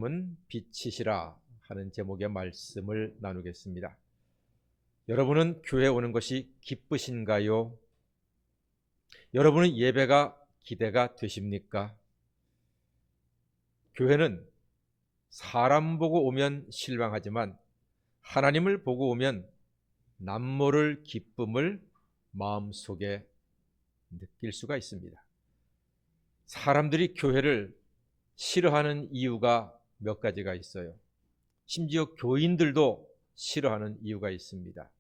은 빛이시라 하는 제목의 말씀을 나누겠습니다. 여러분은 교회에 오는 것이 기쁘신가요? 여러분은 예배가 기대가 되십니까? 교회는 사람 보고 오면 실망하지만 하나님을 보고 오면 남모를 기쁨을 마음속에 느낄 수가 있습니다. 사람들이 교회를 싫어하는 이유가 몇 가지가 있어요. 심지어 교인들도 싫어하는 이유가 있습니다.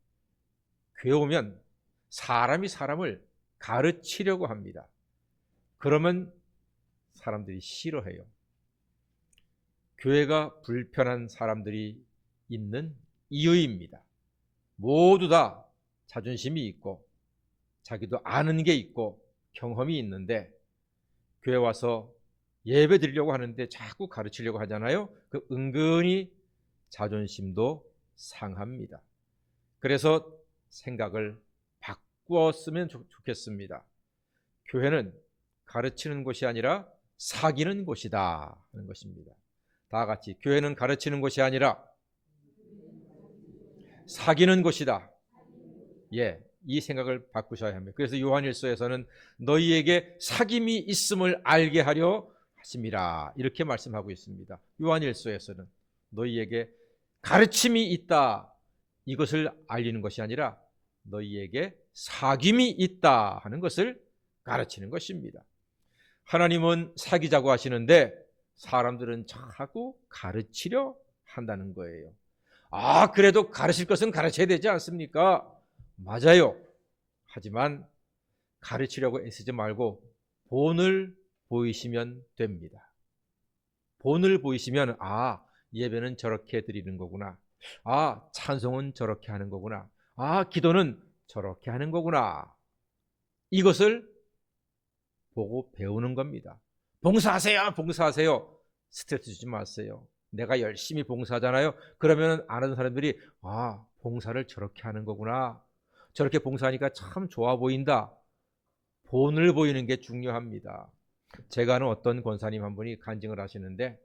교회 오면 사람이 사람을 가르치려고 합니다. 그러면 사람들이 싫어해요. 교회가 불편한 사람들이 있는 이유입니다. 모두 다 자존심이 있고 자기도 아는 게 있고 경험이 있는데 교회 와서 예배 드리려고 하는데 자꾸 가르치려고 하잖아요. 그 은근히 자존심도 상합니다. 그래서 생각을 바꾸었으면 좋겠습니다. 교회는 가르치는 곳이 아니라 사귀는 곳이다 하는 것입니다. 다 같이 교회는 가르치는 곳이 아니라 사귀는 곳이다. 예, 이 생각을 바꾸셔야 합니다. 그래서 요한일서에서는 너희에게 사귐이 있음을 알게 하려 하심이라 이렇게 말씀하고 있습니다. 요한일서에서는 너희에게 가르침이 있다 이것을 알리는 것이 아니라 너희에게 사귐이 있다 하는 것을 가르치는 것입니다. 하나님은 사귀자고 하시는데 사람들은 자꾸 가르치려 한다는 거예요. 그래도 가르칠 것은 가르쳐야 되지 않습니까? 맞아요. 하지만 가르치려고 애쓰지 말고 본을 보이시면 됩니다. 본을 보이시면 예배는 저렇게 드리는 거구나. 찬송은 저렇게 하는 거구나. 기도는 저렇게 하는 거구나. 이것을 보고 배우는 겁니다. 봉사하세요. 봉사하세요. 스트레스 주지 마세요. 내가 열심히 봉사하잖아요. 그러면 아는 사람들이 봉사를 저렇게 하는 거구나. 저렇게 봉사하니까 참 좋아 보인다. 본을 보이는 게 중요합니다. 제가 아는 어떤 권사님 한 분이 간증을 하시는데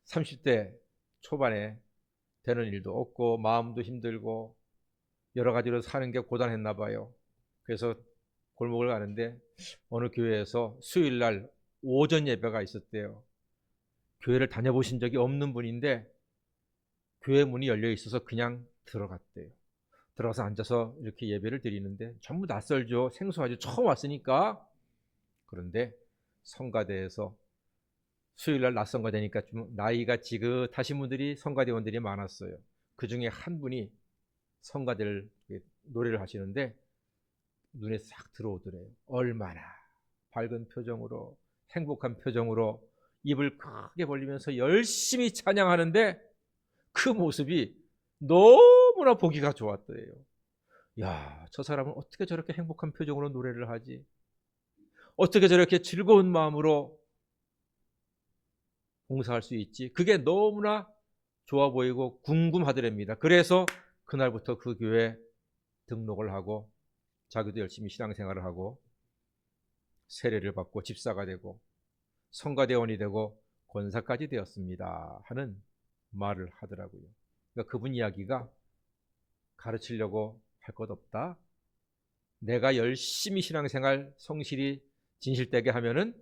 30대 초반에 되는 일도 없고 마음도 힘들고 여러 가지로 사는 게 고단했나 봐요. 그래서 골목을 가는데 어느 교회에서 수요일 날 오전 예배가 있었대요. 교회를 다녀보신 적이 없는 분인데 교회 문이 열려 있어서 그냥 들어갔대요. 들어가서 앉아서 이렇게 예배를 드리는데 전부 낯설죠. 생소하죠. 처음 왔으니까. 그런데 성가대에서 수요일날 낮 성가대니까 좀 나이가 지긋하신 분들이 성가대원들이 많았어요. 그 중에 한 분이 성가대를 노래를 하시는데 눈에 싹 들어오더래요. 얼마나 밝은 표정으로 행복한 표정으로 입을 크게 벌리면서 열심히 찬양하는데 그 모습이 너무나 보기가 좋았대요. 저 사람은 어떻게 저렇게 행복한 표정으로 노래를 하지? 어떻게 저렇게 즐거운 마음으로 봉사할 수 있지? 그게 너무나 좋아 보이고 궁금하더랍니다. 그래서 그날부터 그 교회에 등록을 하고 자기도 열심히 신앙생활을 하고 세례를 받고 집사가 되고 성가대원이 되고 권사까지 되었습니다 하는 말을 하더라고요. 그러니까 그분 이야기가 가르치려고 할 것 없다. 내가 열심히 신앙생활 성실히 진실되게 하면은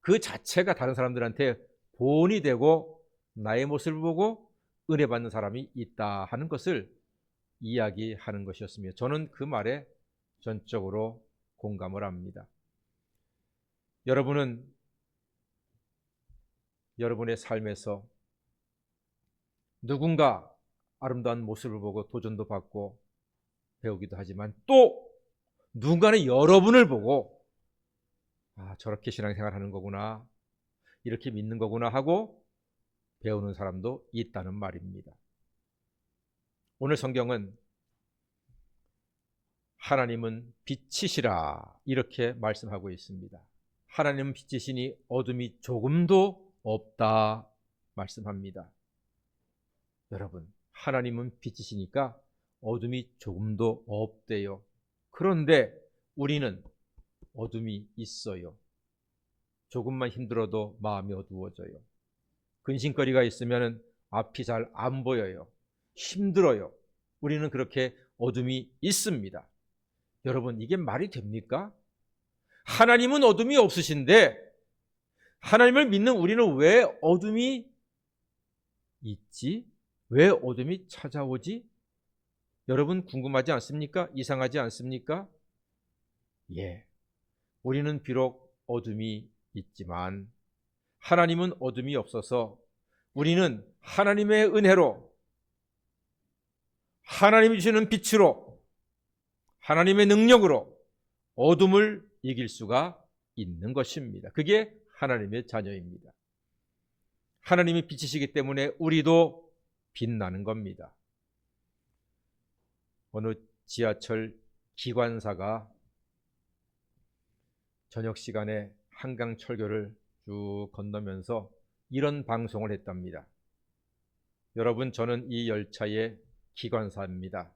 그 자체가 다른 사람들한테 본이 되고 나의 모습을 보고 은혜 받는 사람이 있다 하는 것을 이야기하는 것이었습니다. 저는 그 말에 전적으로 공감을 합니다. 여러분은 여러분의 삶에서 누군가 아름다운 모습을 보고 도전도 받고 배우기도 하지만 또 누군가는 여러분을 보고 저렇게 신앙생활 하는 거구나, 이렇게 믿는 거구나 하고 배우는 사람도 있다는 말입니다. 오늘 성경은 하나님은 빛이시라 이렇게 말씀하고 있습니다. 하나님은 빛이시니 어둠이 조금도 없다 말씀합니다. 여러분, 하나님은 빛이시니까 어둠이 조금도 없대요. 그런데 우리는 어둠이 있어요. 조금만 힘들어도 마음이 어두워져요. 근심거리가 있으면 앞이 잘 안 보여요. 힘들어요. 우리는 그렇게 어둠이 있습니다. 여러분, 이게 말이 됩니까? 하나님은 어둠이 없으신데 하나님을 믿는 우리는 왜 어둠이 있지? 왜 어둠이 찾아오지? 여러분 궁금하지 않습니까? 이상하지 않습니까? 예. 우리는 비록 어둠이 있지만 하나님은 어둠이 없어서 우리는 하나님의 은혜로, 하나님이 주시는 빛으로, 하나님의 능력으로 어둠을 이길 수가 있는 것입니다. 그게 하나님의 자녀입니다. 하나님이 빛이시기 때문에 우리도 빛나는 겁니다. 어느 지하철 기관사가 저녁 시간에 한강 철교를 쭉 건너면서 이런 방송을 했답니다. 여러분, 저는 이 열차의 기관사입니다.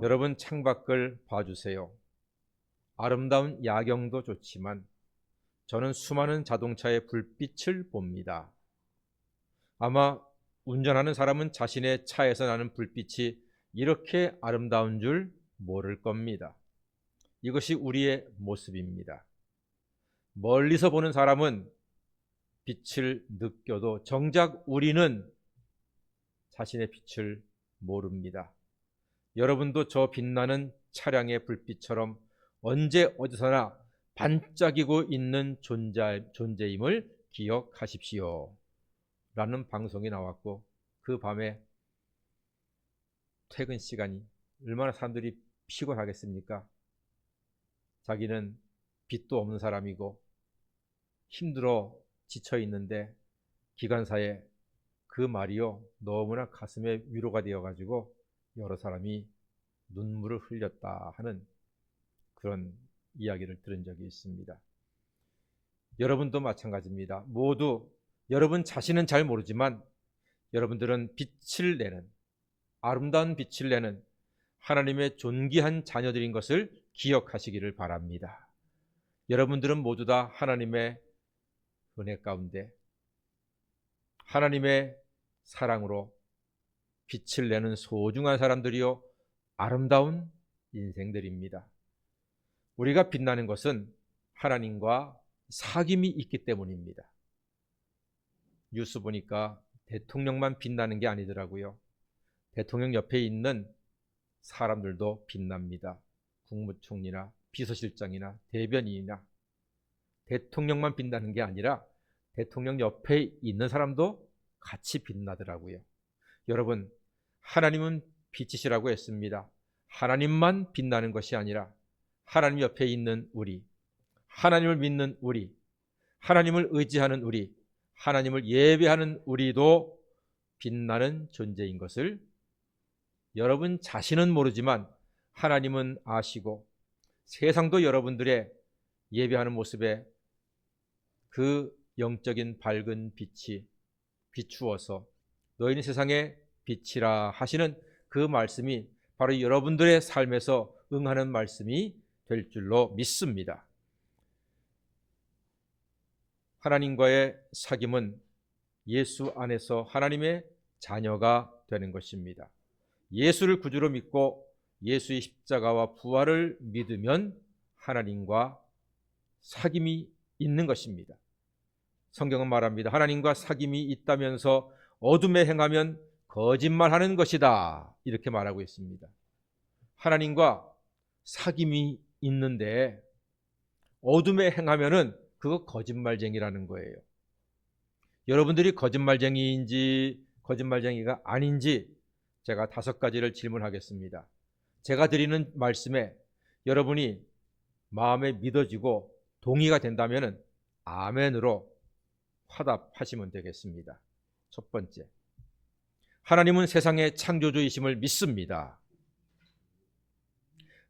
여러분, 창밖을 봐주세요. 아름다운 야경도 좋지만 저는 수많은 자동차의 불빛을 봅니다. 아마 운전하는 사람은 자신의 차에서 나는 불빛이 이렇게 아름다운 줄 모를 겁니다. 이것이 우리의 모습입니다. 멀리서 보는 사람은 빛을 느껴도 정작 우리는 자신의 빛을 모릅니다. 여러분도 저 빛나는 차량의 불빛처럼 언제 어디서나 반짝이고 있는 존재임을 기억하십시오. 라는 방송이 나왔고, 그 밤에 퇴근 시간이 얼마나 사람들이 피곤하겠습니까? 자기는 빛도 없는 사람이고 힘들어 지쳐 있는데 기관사에 그 말이요 너무나 가슴에 위로가 되어가지고 여러 사람이 눈물을 흘렸다 하는 그런 이야기를 들은 적이 있습니다. 여러분도 마찬가지입니다. 모두 여러분 자신은 잘 모르지만 여러분들은 빛을 내는, 아름다운 빛을 내는 하나님의 존귀한 자녀들인 것을 기억하시기를 바랍니다. 여러분들은 모두 다 하나님의 은혜 가운데 하나님의 사랑으로 빛을 내는 소중한 사람들이요 아름다운 인생들입니다. 우리가 빛나는 것은 하나님과 사귐이 있기 때문입니다. 뉴스 보니까 대통령만 빛나는 게 아니더라고요. 대통령 옆에 있는 사람들도 빛납니다. 국무총리나 비서실장이나 대변인이나 대통령만 빛나는 게 아니라 대통령 옆에 있는 사람도 같이 빛나더라고요. 여러분, 하나님은 빛이시라고 했습니다. 하나님만 빛나는 것이 아니라 하나님 옆에 있는 우리, 하나님을 믿는 우리, 하나님을 의지하는 우리, 하나님을 예배하는 우리도 빛나는 존재인 것을 여러분 자신은 모르지만 하나님은 아시고 세상도 여러분들의 예배하는 모습에 그 영적인 밝은 빛이 비추어서 너희는 세상의 빛이라 하시는 그 말씀이 바로 여러분들의 삶에서 응하는 말씀이 될 줄로 믿습니다. 하나님과의 사귐은 예수 안에서 하나님의 자녀가 되는 것입니다. 예수를 구주로 믿고 예수의 십자가와 부활을 믿으면 하나님과 사귐이 있는 것입니다. 성경은 말합니다. 하나님과 사귐이 있다면서 어둠에 행하면 거짓말하는 것이다. 이렇게 말하고 있습니다. 하나님과 사귐이 있는데 어둠에 행하면은 그거 거짓말쟁이라는 거예요. 여러분들이 거짓말쟁이인지 거짓말쟁이가 아닌지 제가 5가지를 질문하겠습니다. 제가 드리는 말씀에 여러분이 마음에 믿어지고 동의가 된다면 아멘으로 화답하시면 되겠습니다. 첫 번째, 하나님은 세상의 창조주이심을 믿습니다.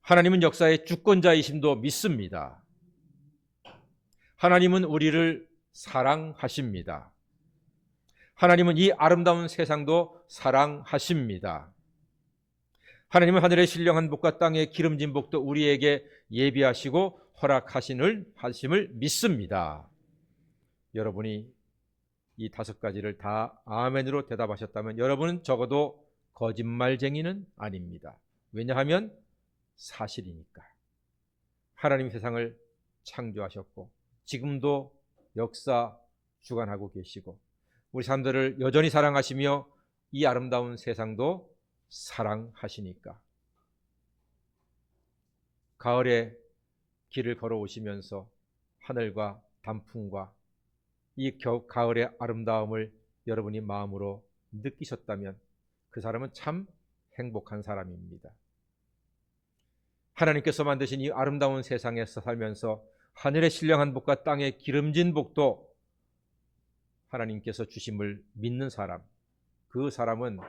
하나님은 역사의 주권자이심도 믿습니다. 하나님은 우리를 사랑하십니다. 하나님은 이 아름다운 세상도 사랑하십니다. 하나님은 하늘의 신령한 복과 땅의 기름진 복도 우리에게 예비하시고 허락하심을 믿습니다. 여러분이 이 5가지를 다 아멘으로 대답하셨다면 여러분은 적어도 거짓말쟁이는 아닙니다. 왜냐하면 사실이니까. 하나님이 세상을 창조하셨고 지금도 역사 주관하고 계시고 우리 사람들을 여전히 사랑하시며 이 아름다운 세상도 사랑하시니까 가을에 길을 걸어오시면서 하늘과 단풍과 이 가을의 아름다움을 여러분이 마음으로 느끼셨다면 그 사람은 참 행복한 사람입니다. 하나님께서 만드신 이 아름다운 세상에서 살면서 하늘의 신령한 복과 땅의 기름진 복도 하나님께서 주심을 믿는 사람, 그 사람은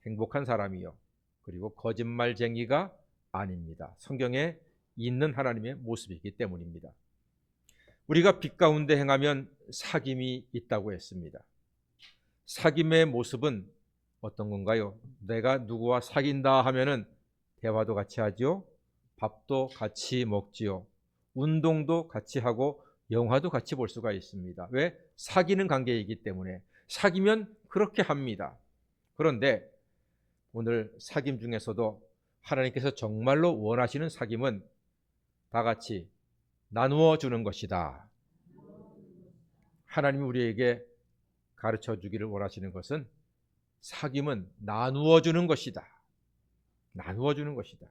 행복한 사람이요 그리고 거짓말쟁이가 아닙니다. 성경에 있는 하나님의 모습이기 때문입니다. 우리가 빛 가운데 행하면 사귐이 있다고 했습니다. 사귐의 모습은 어떤 건가요? 내가 누구와 사귄다 하면은 대화도 같이 하지요, 밥도 같이 먹지요, 운동도 같이 하고 영화도 같이 볼 수가 있습니다. 왜? 사귀는 관계이기 때문에. 사귀면 그렇게 합니다. 그런데 오늘 사귐 중에서도 하나님께서 정말로 원하시는 사귐은 다 같이 나누어 주는 것이다. 하나님이 우리에게 가르쳐 주기를 원하시는 것은 사귐은 나누어 주는 것이다. 나누어 주는 것이다.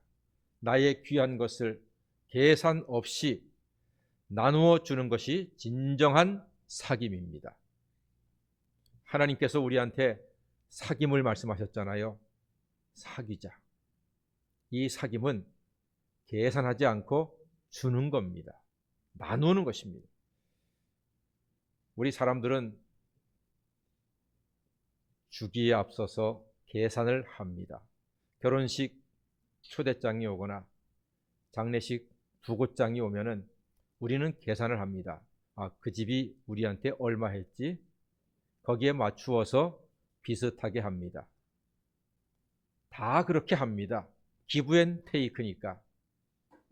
나의 귀한 것을 계산 없이 나누어 주는 것이 진정한 사귐입니다. 하나님께서 우리한테 사귐을 말씀하셨잖아요. 사귀자. 이 사귐은 계산하지 않고 주는 겁니다. 나누는 것입니다. 우리 사람들은 주기에 앞서서 계산을 합니다. 결혼식 초대장이 오거나 장례식 부고장이 오면은 우리는 계산을 합니다. 그 집이 우리한테 얼마 했지? 거기에 맞추어서 비슷하게 합니다. 다 그렇게 합니다. 기브 앤 테이크니까.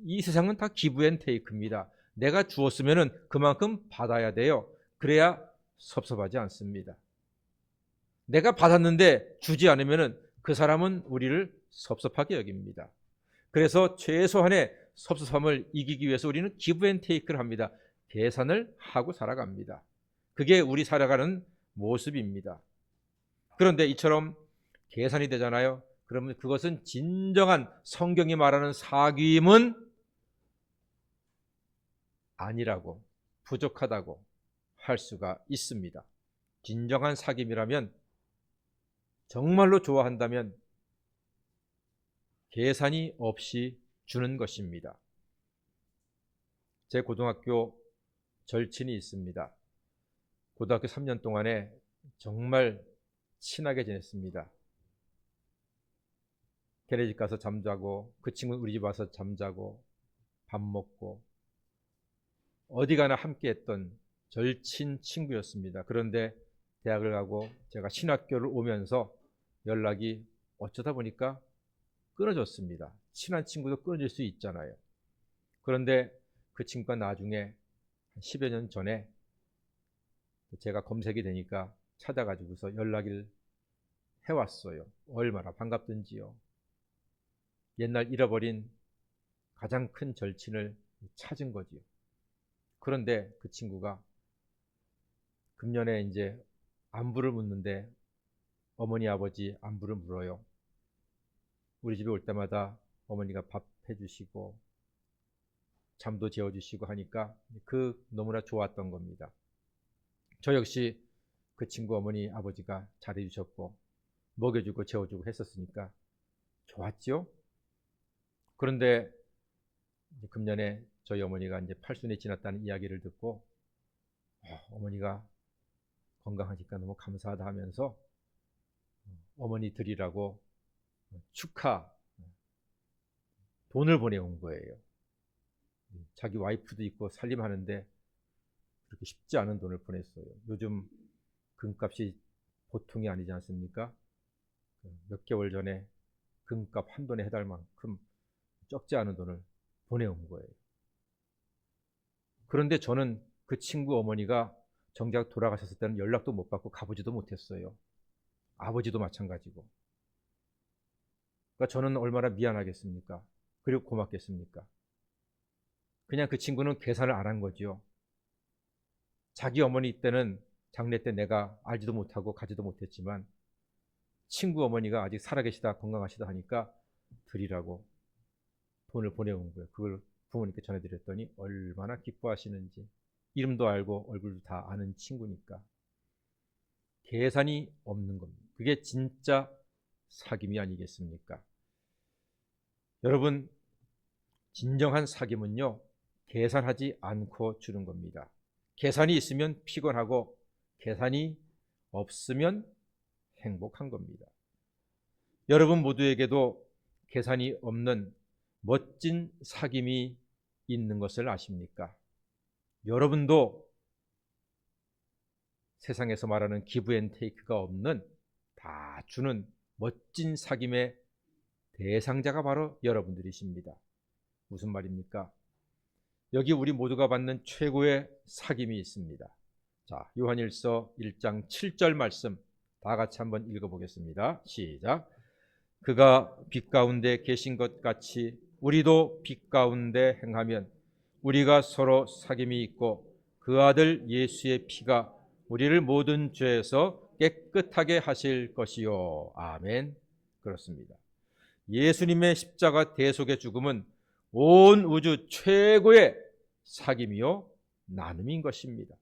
이 세상은 다 기브 앤 테이크입니다. 내가 주었으면 그만큼 받아야 돼요. 그래야 섭섭하지 않습니다. 내가 받았는데 주지 않으면 그 사람은 우리를 섭섭하게 여깁니다. 그래서 최소한의 섭섭함을 이기기 위해서 우리는 기브 앤 테이크를 합니다. 계산을 하고 살아갑니다. 그게 우리 살아가는 모습입니다. 그런데 이처럼 계산이 되잖아요. 그러면 그것은 진정한 성경이 말하는 사귐은 아니라고, 부족하다고 할 수가 있습니다. 진정한 사귐이라면, 정말로 좋아한다면 계산이 없이 주는 것입니다. 제 고등학교 절친이 있습니다. 고등학교 3년 동안에 정말 친하게 지냈습니다. 걔네 집 가서 잠자고 그 친구는 우리 집 와서 잠자고 밥 먹고 어디 가나 함께 했던 절친 친구였습니다. 그런데 대학을 가고 제가 신학교를 오면서 연락이 어쩌다 보니까 끊어졌습니다. 친한 친구도 끊어질 수 있잖아요. 그런데 그 친구가 나중에 10여 년 전에 제가 검색이 되니까 찾아가지고서 연락을 해왔어요. 얼마나 반갑던지요. 옛날 잃어버린 가장 큰 절친을 찾은 거지요. 그런데 그 친구가 금년에 이제 안부를 묻는데 어머니 아버지 안부를 물어요. 우리 집에 올 때마다 어머니가 밥 해주시고 잠도 재워주시고 하니까 그 너무나 좋았던 겁니다. 저 역시 그 친구 어머니 아버지가 잘해주셨고 먹여주고 재워주고 했었으니까 좋았죠. 그런데 금년에 저희 어머니가 이제 8순이 지났다는 이야기를 듣고 어머니가 건강하니까 너무 감사하다 하면서 어머니 드리라고 축하 돈을 보내온 거예요. 자기 와이프도 있고 살림하는데 그렇게 쉽지 않은 돈을 보냈어요. 요즘 금값이 보통이 아니지 않습니까? 몇 개월 전에 금값 한 돈에 해달 만큼 적지 않은 돈을 보내온 거예요. 그런데 저는 그 친구 어머니가 정작 돌아가셨을 때는 연락도 못 받고 가보지도 못했어요. 아버지도 마찬가지고. 그러니까 저는 얼마나 미안하겠습니까? 그리고 고맙겠습니까? 그냥 그 친구는 계산을 안 한 거죠. 자기 어머니 때는 장례 때 내가 알지도 못하고 가지도 못했지만 친구 어머니가 아직 살아계시다 건강하시다 하니까 드리라고 돈을 보내온 거예요. 그걸 부모님께 전해드렸더니 얼마나 기뻐하시는지. 이름도 알고 얼굴도 다 아는 친구니까. 계산이 없는 겁니다. 그게 진짜 사귐이 아니겠습니까? 여러분, 진정한 사귐은요, 계산하지 않고 주는 겁니다. 계산이 있으면 피곤하고 계산이 없으면 행복한 겁니다. 여러분 모두에게도 계산이 없는 멋진 사귐이 있는 것을 아십니까? 여러분도 세상에서 말하는 기브앤테이크가 없는 다 주는 멋진 사귐의 대상자가 바로 여러분들이십니다. 무슨 말입니까? 여기 우리 모두가 받는 최고의 사귐이 있습니다. 자, 요한일서 1장 7절 말씀 다 같이 한번 읽어보겠습니다. 시작. 그가 빛 가운데 계신 것 같이 우리도 빛 가운데 행하면 우리가 서로 사귐이 있고 그 아들 예수의 피가 우리를 모든 죄에서 깨끗하게 하실 것이요. 아멘. 그렇습니다. 예수님의 십자가 대속의 죽음은 온 우주 최고의 사귐이요 나눔인 것입니다.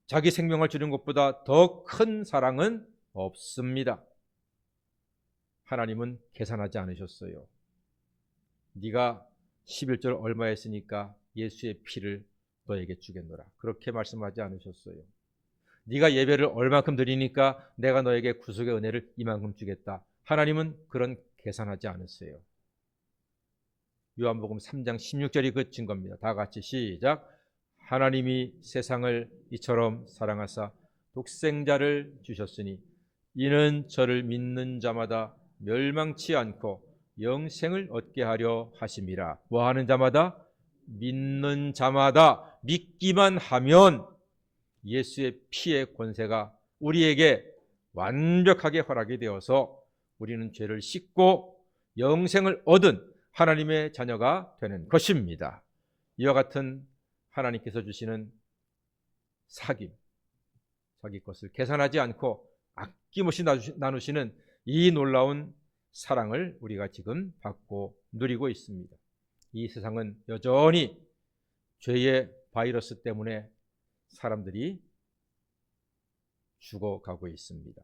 자기 생명을 주는 것보다 더 큰 사랑은 없습니다. 하나님은 계산하지 않으셨어요. 네가 11절 얼마 했으니까 예수의 피를 너에게 주겠노라. 그렇게 말씀하지 않으셨어요. 네가 예배를 얼마큼 드리니까 내가 너에게 구속의 은혜를 이만큼 주겠다. 하나님은 그런 계산하지 않으세요. 요한복음 3장 16절이 그 증거입니다. 다 같이 시작. 하나님이 세상을 이처럼 사랑하사 독생자를 주셨으니 이는 저를 믿는 자마다 멸망치 않고 영생을 얻게 하려 하심이라. 뭐 하는 자마다? 믿는 자마다. 믿기만 하면 예수의 피의 권세가 우리에게 완벽하게 허락이 되어서 우리는 죄를 씻고 영생을 얻은 하나님의 자녀가 되는 것입니다. 이와 같은 하나님께서 주시는 사귐, 자기 것을 계산하지 않고 아낌없이 나누시는 이 놀라운 사랑을 우리가 지금 받고 누리고 있습니다. 이 세상은 여전히 죄의 바이러스 때문에 사람들이 죽어가고 있습니다.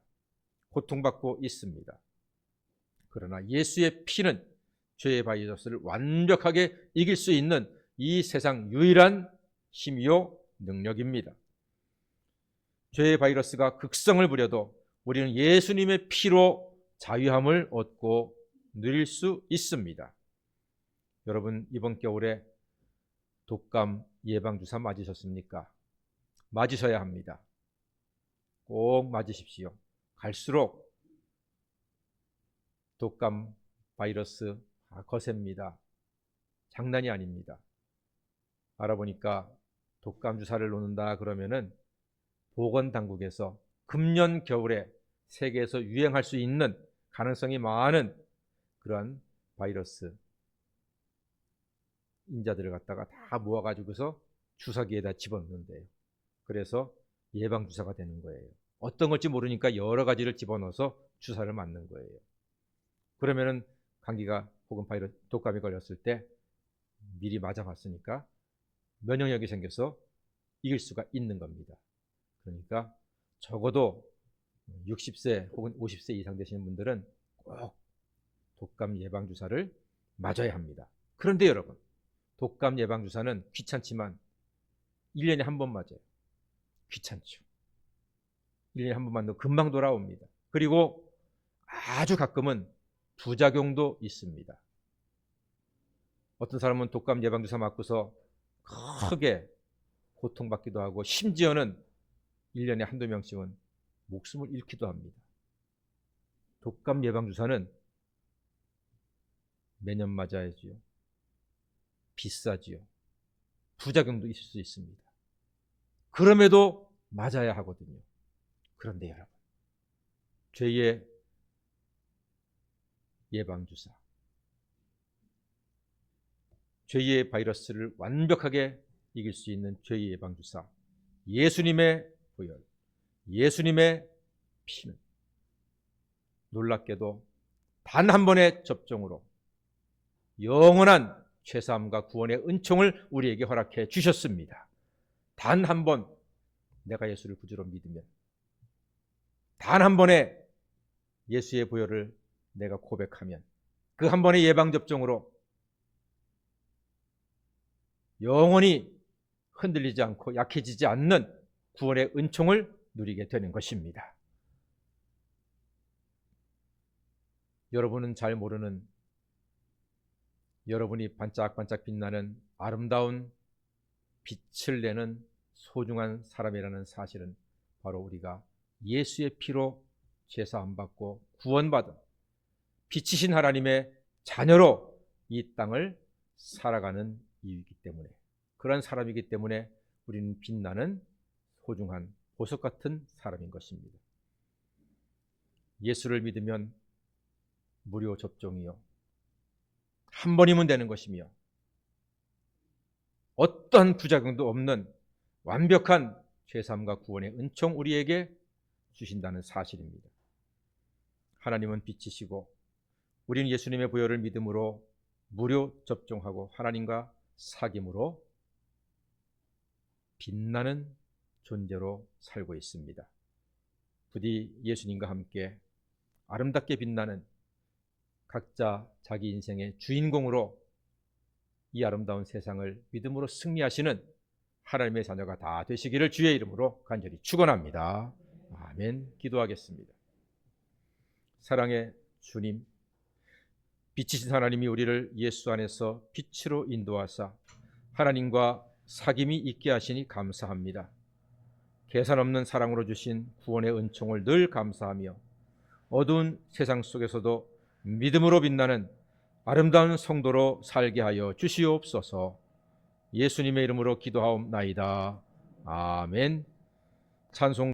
고통받고 있습니다. 그러나 예수의 피는 죄의 바이러스를 완벽하게 이길 수 있는 이 세상 유일한 힘이요 능력입니다. 죄의 바이러스가 극성을 부려도 우리는 예수님의 피로 자유함을 얻고 누릴 수 있습니다. 여러분, 이번 겨울에 독감 예방주사 맞으셨습니까? 맞으셔야 합니다. 꼭 맞으십시오. 갈수록 독감 바이러스 거셉니다. 장난이 아닙니다. 알아보니까 독감 주사를 놓는다 그러면은 보건당국에서 금년 겨울에 세계에서 유행할 수 있는 가능성이 많은 그런 바이러스 인자들을 갖다가 다 모아가지고서 주사기에다 집어넣는데요. 그래서 예방주사가 되는 거예요. 어떤 걸지 모르니까 여러 가지를 집어넣어서 주사를 맞는 거예요. 그러면은 감기가 혹은 바이러스 독감이 걸렸을 때 미리 맞아봤으니까 면역력이 생겨서 이길 수가 있는 겁니다. 그러니까 적어도 60세 혹은 50세 이상 되시는 분들은 꼭 독감 예방주사를 맞아야 합니다. 그런데 여러분, 독감 예방주사는 귀찮지만 1년에 한 번 맞아요. 귀찮죠. 1년에 한 번 맞는 금방 돌아옵니다. 그리고 아주 가끔은 부작용도 있습니다. 어떤 사람은 독감 예방주사 맞고서 크게 고통받기도 하고 심지어는 1년에 한두 명씩은 목숨을 잃기도 합니다. 독감 예방주사는 매년 맞아야지요. 비싸지요. 부작용도 있을 수 있습니다. 그럼에도 맞아야 하거든요. 그런데 여러분, 죄의 예방주사, 죄의 바이러스를 완벽하게 이길 수 있는 죄의 예방주사, 예수님의 보혈, 예수님의 피는 놀랍게도 단 한 번의 접종으로 영원한 죄사함과 구원의 은총을 우리에게 허락해 주셨습니다. 단 한 번 내가 예수를 구주로 믿으면, 단 한 번의 예수의 보혈을 내가 고백하면, 그 한 번의 예방접종으로 영원히 흔들리지 않고 약해지지 않는 구원의 은총을 누리게 되는 것입니다. 여러분은 잘 모르는, 여러분이 반짝반짝 빛나는 아름다운 빛을 내는 소중한 사람이라는 사실은 바로 우리가 예수의 피로 죄사함 받고 구원받은 빛이신 하나님의 자녀로 이 땅을 살아가는 이유이기 때문에, 그런 사람이기 때문에 우리는 빛나는 소중한 보석 같은 사람인 것입니다. 예수를 믿으면 무료 접종이요, 한 번이면 되는 것이며, 어떠한 부작용도 없는 완벽한 죄사함과 구원의 은총 우리에게 주신다는 사실입니다. 하나님은 빛이시고 우리는 예수님의 보혈을 믿음으로 무료 접종하고 하나님과 사귐으로 빛나는 존재로 살고 있습니다. 부디 예수님과 함께 아름답게 빛나는 각자 자기 인생의 주인공으로 이 아름다운 세상을 믿음으로 승리하시는 하나님의 자녀가 다 되시기를 주의 이름으로 간절히 축원합니다. 아멘. 기도하겠습니다. 사랑의 주님, 빛이신 하나님이 우리를 예수 안에서 빛으로 인도하사 하나님과 사귐이 있게 하시니 감사합니다. 계산 없는 사랑으로 주신 구원의 은총을 늘 감사하며 어두운 세상 속에서도 믿음으로 빛나는 아름다운 성도로 살게 하여 주시옵소서. 예수님의 이름으로 기도하옵나이다. 아멘. 찬송